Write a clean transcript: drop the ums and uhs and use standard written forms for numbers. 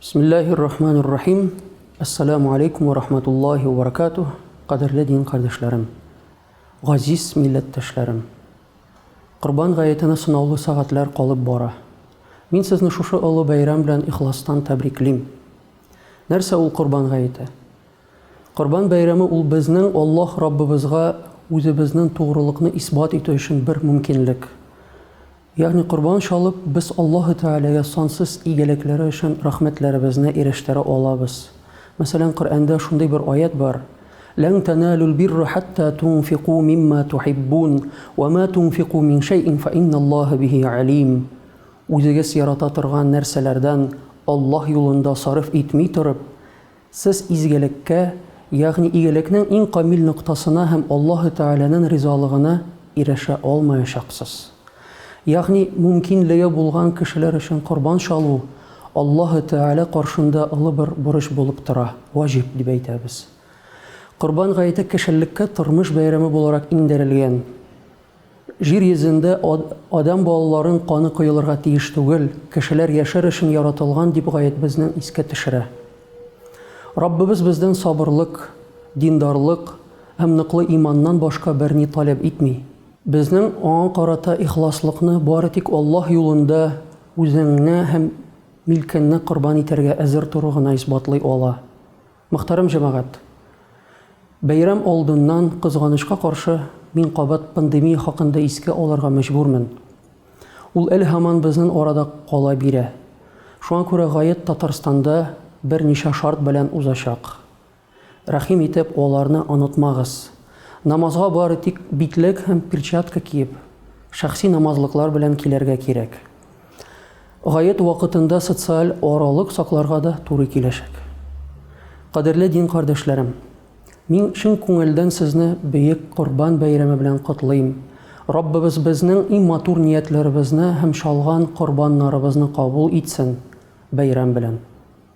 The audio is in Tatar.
Bismillahirrahmanirrahim. Assalamu alaikum wa rahmatullahi wa barakatuh. Qadrli din kardeşlerim, gaziz milletteşlerim. Qurban gayetine sınavlı saatler kalıp bora. Min sizni şuşu ılı bayram bilen ihlastan tebriklim. Nerse ul qurban gayeti? Qurban bayramı ul bizning Allah Rabbimizga o'zimizning to'g'riliqni isbot etish uchun bir mumkinlik. Ya'ni qurban shalib biz Alloh taolaga sonsiz egaliklari uchun rahmatlarimizni erishtira olamiz. Masalan, Qur'onda shunday bir oyat bor. Lan tanalul birra hatta tunfiqu mimma tuhibbun wa ma tunfiqu min shay'in fa innalloha bihi alim. O'ziga yarata turgan narsalardan Alloh yo'lida sarf etmay turib, siz izgalikka, ya'ni egalikning eng komil nuqtasina ham Alloh taolaning rizolig'ini erisha olmayacaqsiz. Ya'ni mumkinligi bo'lgan kishilar uchun qurban shalu Alloh taolo qarshында ılı bir burch bo'lib tura, vojib deb aytamiz. Qurban g'ayati kishilikka turmush bayrami bo'larak indirilgan. Yer yuzida odam bolalarining qoni quyilirga tegish tugul, kishilar yashar uchun yaratilgan deb g'ayat bizning esga tushira. Rabbimiz bizdan sabrlik, dindorlik, ham niqli iymondan boshqa birni talab etmay. Bizning ona qarata ixloslikni boritik Alloh yo'lida o'zingni ham milkinni qurban etarga azir turug'ini isbotlay ola. Muhtaram jamoat, bayram oldindan qizg'anishga qarshi men qabat pandemiya haqida esga olirga majburman. Ul ilhamon bizning orada qola bira. Shunga ko'ra g'oyat Tataristonda bir necha shart bilan uzashaq. Rahim etib ularni unutmag'iz. Namazga boritik bitlik ham perchatka kiyib, shaxsiy namozliklar bilan kelarga kerak. G'oyat vaqtida sotsial oraliq saqlarga da to'g'ri kelashak. Qadrli din qardoshlarım, men chin ko'ngildan sizni buyuk qurban bayrami bilan qutlayman. Rabbimiz bizning eng matur niyatlarimizni ham shalg'an qurbonlarimizni qabul etsin bayram bilan.